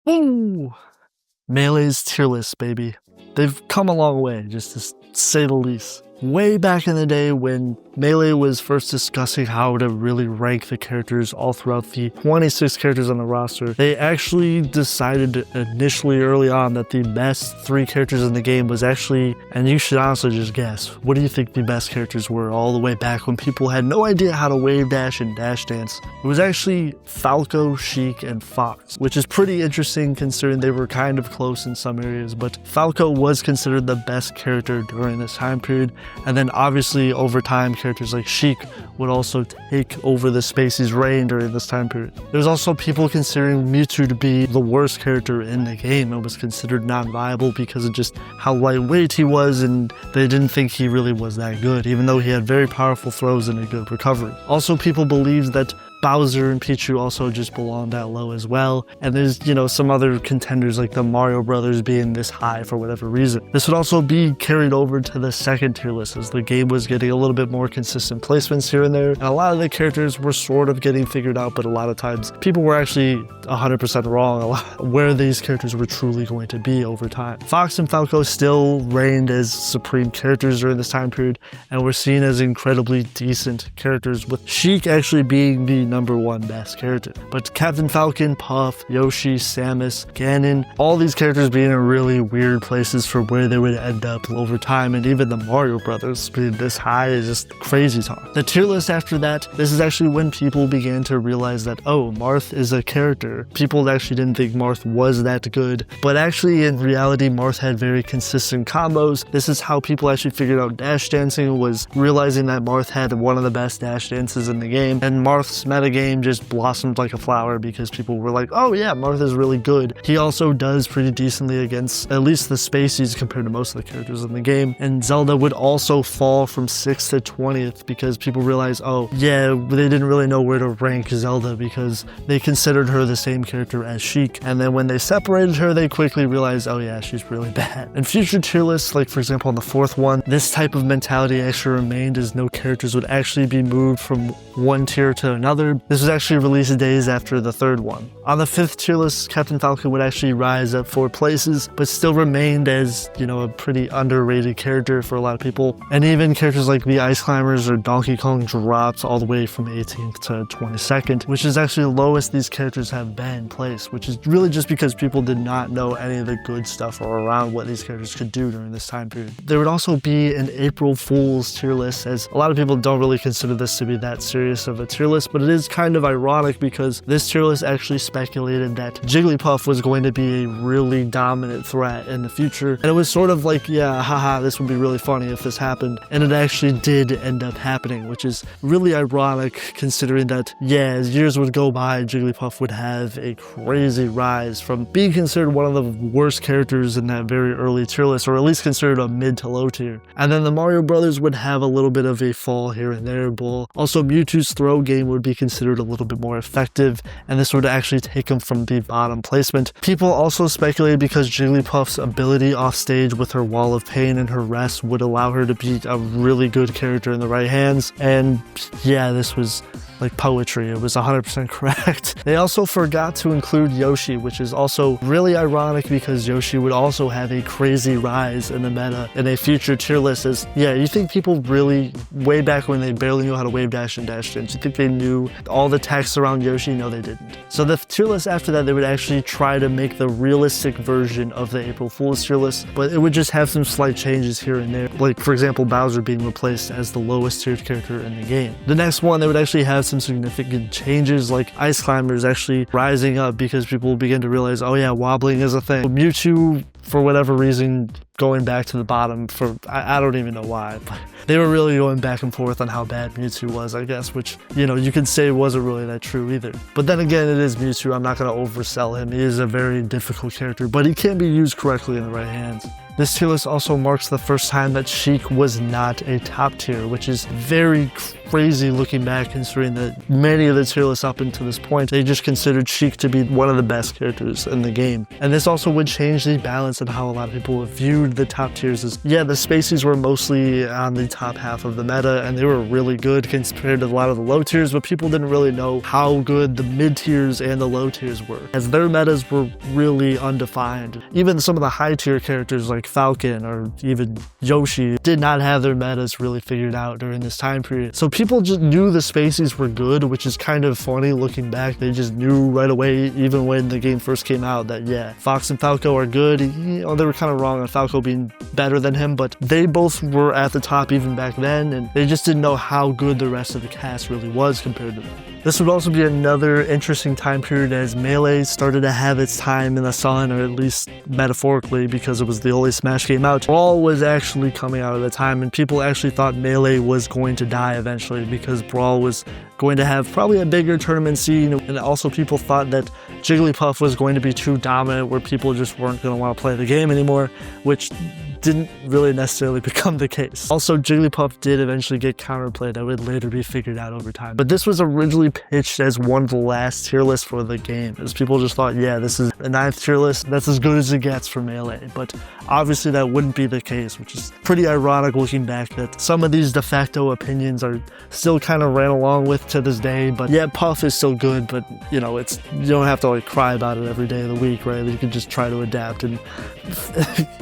Ooh! Melee's tier list, baby. They've come a long way, just to say the least. Way back in the day when Melee was first discussing how to really rank the characters all throughout the 26 characters on the roster, they actually decided initially early on that the best 3 characters in the game was actually, and you should honestly just guess, what do you think the best characters were all the way back when people had no idea how to wave dash and dash dance? It was actually Falco, Sheik, and Fox, which is pretty interesting considering they were kind of close in some areas, but Falco was considered the best character during this time period. And then obviously over time, characters like Sheik would also take over the Spacey's reign during this time period. There's also people considering Mewtwo to be the worst character in the game. It was considered non-viable because of just how lightweight he was, and they didn't think he really was that good, even though he had very powerful throws and a good recovery. Also, people believed that Bowser and Pichu also just belong that low as well, and there's, some other contenders like the Mario Brothers being this high for whatever reason. This would also be carried over to the second tier list as the game was getting a little bit more consistent placements here and there, and a lot of the characters were sort of getting figured out, but a lot of times people were actually 100% wrong where these characters were truly going to be over time. Fox and Falco still reigned as supreme characters during this time period, and were seen as incredibly decent characters, with Sheik actually being the #1 best character. But Captain Falcon, Puff, Yoshi, Samus, Ganon, all these characters being in really weird places for where they would end up over time, and even the Mario Brothers being this high is just crazy talk. The tier list after that, this is actually when people began to realize that, oh, Marth is a character. People actually didn't think Marth was that good, but actually in reality, Marth had very consistent combos. This is how people actually figured out dash dancing, was realizing that Marth had one of the best dash dances in the game, and Marth's the game just blossomed like a flower because people were like, oh yeah, Marth is really good. He also does pretty decently against at least the Spaceys compared to most of the characters in the game. And Zelda would also fall from 6th to 20th because people realized, oh yeah, they didn't really know where to rank Zelda because they considered her the same character as Sheik. And then when they separated her, they quickly realized, oh yeah, she's really bad. In future tier lists, like for example on the 4th one, this type of mentality actually remained as no characters would actually be moved from one tier to another. This was actually released days after the 3rd one. On the 5th tier list, Captain Falcon would actually rise up 4 places, but still remained as, a pretty underrated character for a lot of people. And even characters like the Ice Climbers or Donkey Kong dropped all the way from 18th to 22nd, which is actually the lowest these characters have been placed, which is really just because people did not know any of the good stuff or around what these characters could do during this time period. There would also be an April Fool's tier list, as a lot of people don't really consider this to be that serious of a tier list, but it is kind of ironic because this tier list actually speculated that Jigglypuff was going to be a really dominant threat in the future, and it was sort of like, yeah, haha, this would be really funny if this happened, and it actually did end up happening, which is really ironic considering that, yeah, as years would go by, Jigglypuff would have a crazy rise from being considered one of the worst characters in that very early tier list, or at least considered a mid to low tier. And then the Mario Brothers would have a little bit of a fall here and there, but also Mewtwo's throw game would be considered a little bit more effective, and this would actually take him from the bottom placement. People also speculated because Jigglypuff's ability off stage with her Wall of Pain and her rest would allow her to be a really good character in the right hands, and yeah, this was like poetry. It was 100% correct. They also forgot to include Yoshi, which is also really ironic because Yoshi would also have a crazy rise in the meta in a future tier list. As, yeah, you think people really, way back when they barely knew how to wave dash and dash dance, you think they knew all the text around Yoshi? No, they didn't. So the tier list after that, they would actually try to make the realistic version of the April Fool's tier list, but it would just have some slight changes here and there. Like, for example, Bowser being replaced as the lowest tiered character in the game. The next one, they would actually have some significant changes, like Ice Climbers actually rising up because people begin to realize, oh yeah, wobbling is a thing. Mewtwo, for whatever reason, going back to the bottom for, I don't even know why, but they were really going back and forth on how bad Mewtwo was, I guess, which, you could say wasn't really that true either. But then again, it is Mewtwo. I'm not going to oversell him. He is a very difficult character, but he can be used correctly in the right hands. This tier list also marks the first time that Sheik was not a top tier, which is very crazy looking back, considering that many of the tier lists up until this point, they just considered Sheik to be one of the best characters in the game. And this also would change the balance of how a lot of people viewed the top tiers as, yeah, the Spaceys were mostly on the top half of the meta, and they were really good compared to a lot of the low tiers, but people didn't really know how good the mid tiers and the low tiers were, as their metas were really undefined. Even some of the high tier characters like Falcon or even Yoshi did not have their metas really figured out during this time period. So people just knew the Spaceys were good, which is kind of funny looking back. They just knew right away, even when the game first came out, that yeah, Fox and Falco are good. You know, they were kind of wrong on Falco being better than him, but they both were at the top even back then, and they just didn't know how good the rest of the cast really was compared to them. This would also be another interesting time period as Melee started to have its time in the sun, or at least metaphorically, because it was the only Smash game out. Brawl was actually coming out at the time, and people actually thought Melee was going to die eventually because Brawl was going to have probably a bigger tournament scene, and also people thought that Jigglypuff was going to be too dominant where people just weren't going to want to play the game anymore, which didn't really necessarily become the case. Also, Jigglypuff did eventually get counterplay that would later be figured out over time. But this was originally pitched as one of the last tier lists for the game, as people just thought, yeah, this is a 9th tier list, that's as good as it gets for Melee. But obviously that wouldn't be the case, which is pretty ironic looking back that some of these de facto opinions are still kind of ran along with to this day. But yeah, Puff is still good, but you know, you don't have to like cry about it every day of the week, right? You can just try to adapt, and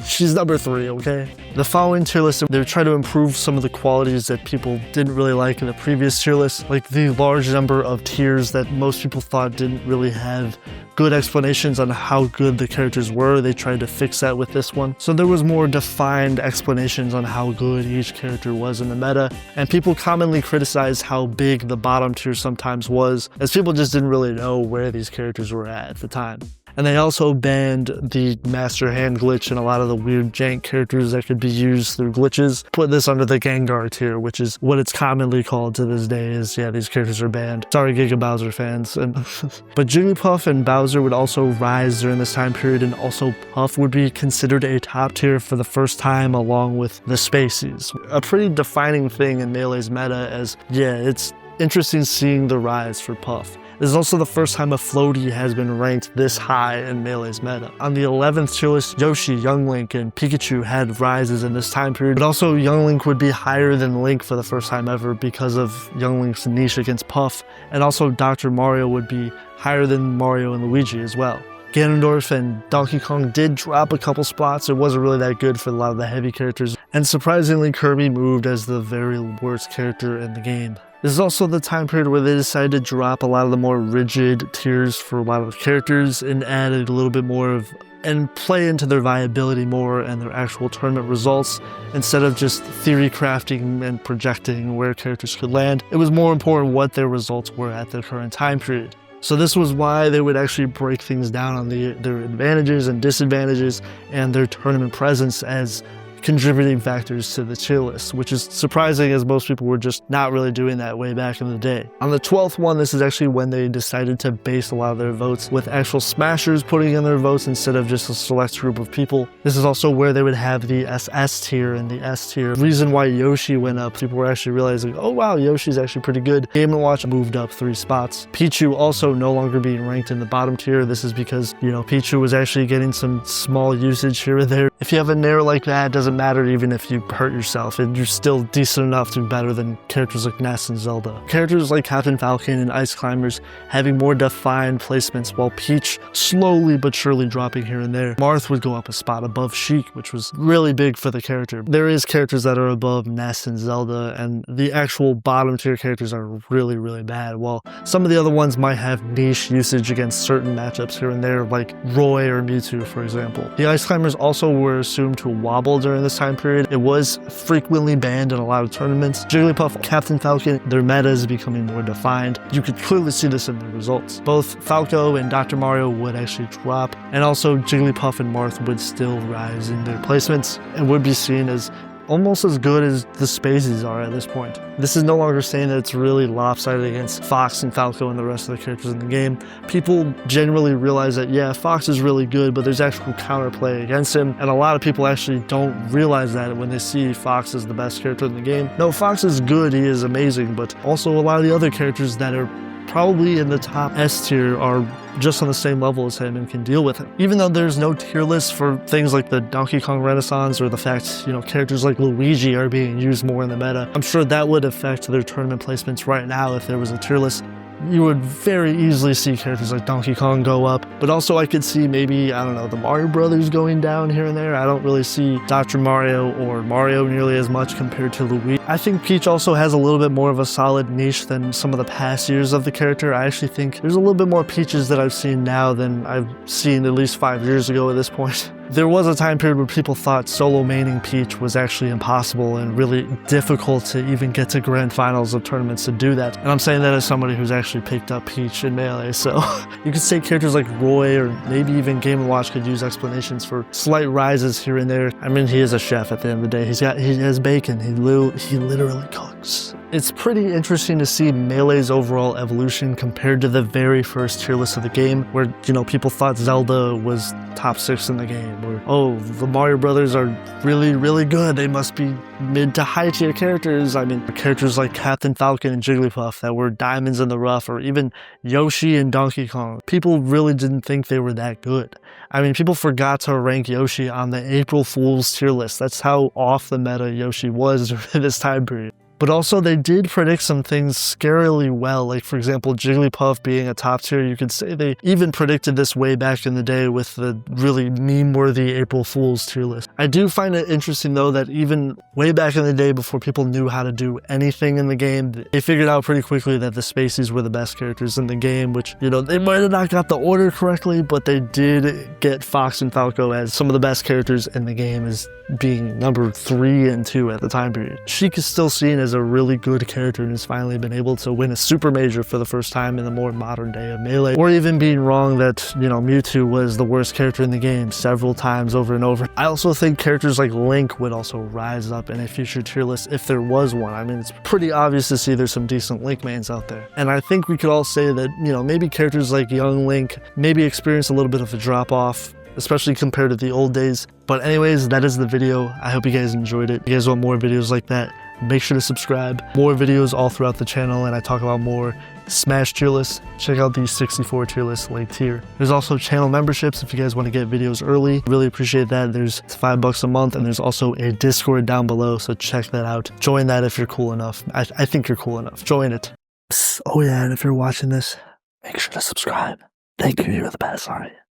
she's number 3, okay? The following tier list, they try to improve some of the qualities that people didn't really like in the previous tier list, like the large number of tiers that most people thought didn't really have good explanations on how good the characters were. They tried to fix that with this one. So there was more defined explanations on how good each character was in the meta, and people commonly criticized how big the bottom tier sometimes was, as people just didn't really know where these characters were at the time. And they also banned the Master Hand glitch and a lot of the weird jank characters that could be used through glitches. Put this under the Gengar tier, which is what it's commonly called to this day, is yeah, these characters are banned. Sorry, Giga Bowser fans. But Jigglypuff and Bowser would also rise during this time period, and also Puff would be considered a top tier for the first time along with the Spaceys. A pretty defining thing in Melee's meta, as yeah, it's interesting seeing the rise for Puff. This is also the first time a floaty has been ranked this high in Melee's meta. On the 11th tier list, Yoshi, Young Link, and Pikachu had rises in this time period, but also Young Link would be higher than Link for the first time ever because of Young Link's niche against Puff, and also Dr. Mario would be higher than Mario and Luigi as well. Ganondorf and Donkey Kong did drop a couple spots. It wasn't really that good for a lot of the heavy characters, and surprisingly Kirby moved as the very worst character in the game. This is also the time period where they decided to drop a lot of the more rigid tiers for a lot of the characters and added a little bit more of, and play into their viability more and their actual tournament results instead of just theory crafting and projecting where characters could land. It was more important what their results were at the current time period. So this was why they would actually break things down on their advantages and disadvantages and their tournament presence as contributing factors to the tier list, which is surprising as most people were just not really doing that way back in the day. On the 12th one, this is actually when they decided to base a lot of their votes with actual smashers putting in their votes instead of just a select group of people. This is also where they would have the SS tier and the S tier. The reason why Yoshi went up, people were actually realizing, oh wow, Yoshi's actually pretty good. Game & Watch moved up 3 spots. Pichu also no longer being ranked in the bottom tier. This is because, you know, Pichu was actually getting some small usage here or there. If you have a nair like that, it doesn't matter even if you hurt yourself, and you're still decent enough to be better than characters like Ness and Zelda. Characters like Captain Falcon and Ice Climbers having more defined placements, while Peach slowly but surely dropping here and there. Marth would go up a spot above Sheik, which was really big for the character. There is characters that are above Ness and Zelda, and the actual bottom tier characters are really, really bad, while some of the other ones might have niche usage against certain matchups here and there, like Roy or Mewtwo, for example. The Ice Climbers also were assumed to wobble during this time period. It was frequently banned in a lot of tournaments. Jigglypuff, Captain Falcon, their meta is becoming more defined. You could clearly see this in the results. Both Falco and Dr. Mario would actually drop, and also Jigglypuff and Marth would still rise in their placements and would be seen as almost as good as the Spaceys are at this point. This is no longer saying that it's really lopsided against Fox and Falco and the rest of the characters in the game. People generally realize that, yeah, Fox is really good, but there's actual counterplay against him, and a lot of people actually don't realize that when they see Fox as the best character in the game. No, Fox is good, he is amazing, but also a lot of the other characters that are probably in the top S tier are just on the same level as him and can deal with him. Even though there's no tier list for things like the Donkey Kong Renaissance or the fact, you know, characters like Luigi are being used more in the meta, I'm sure that would affect their tournament placements right now if there was a tier list. You would very easily see characters like Donkey Kong go up, but also I could see maybe, I don't know, the Mario Brothers going down here and there. I don't really see Dr. Mario or Mario nearly as much compared to Luigi. I think Peach also has a little bit more of a solid niche than some of the past years of the character. I actually think there's a little bit more Peaches that I've seen now than I've seen at least 5 years ago at this point. There was a time period where people thought solo maining Peach was actually impossible and really difficult to even get to grand finals of tournaments to do that. And I'm saying that as somebody who's actually picked up Peach in Melee, so you could say characters like Roy or maybe even Game & Watch could use explanations for slight rises here and there. I mean, he is a chef at the end of the day. He has bacon. He literally cooks. It's pretty interesting to see Melee's overall evolution compared to the very first tier list of the game, where, you know, people thought Zelda was top 6 in the game, or, oh, the Mario Brothers are really, really good. They must be mid to high tier characters. I mean, characters like Captain Falcon and Jigglypuff that were diamonds in the rough, or even Yoshi and Donkey Kong. People really didn't think they were that good. I mean, people forgot to rank Yoshi on the April Fool's tier list. That's how off the meta Yoshi was during this time period. But also they did predict some things scarily well, like for example Jigglypuff being a top tier. You could say they even predicted this way back in the day with the really meme-worthy April Fool's tier list. I do find it interesting though that even way back in the day, before people knew how to do anything in the game, they figured out pretty quickly that the Spaceys were the best characters in the game, which, you know, they might have not got the order correctly, but they did get Fox and Falco as some of the best characters in the game, as being number 3 and 2 at the time period. Sheik is still seen as a really good character and has finally been able to win a super major for the first time in the more modern day of Melee, or even being wrong that, you know, Mewtwo was the worst character in the game several times over and over. I also think characters like Link would also rise up in a future tier list if there was one. I mean, it's pretty obvious to see there's some decent Link mains out there. And I think we could all say that, you know, maybe characters like young Link maybe experience a little bit of a drop off, especially compared to the old days. But anyways, that is the video. I hope you guys enjoyed it. If you guys want more videos like that, make sure to subscribe. More videos all throughout the channel, and I talk about more Smash tier lists. Check out these 64 tier lists linked here. There's also channel memberships if you guys want to get videos early. Really appreciate that. There's $5 a month, and there's also a Discord down below, so check that out. Join that if you're cool enough. I think you're cool enough. Join it. Psst. Oh yeah, and if you're watching this, make sure to subscribe. Thank you, you're the best. Sorry.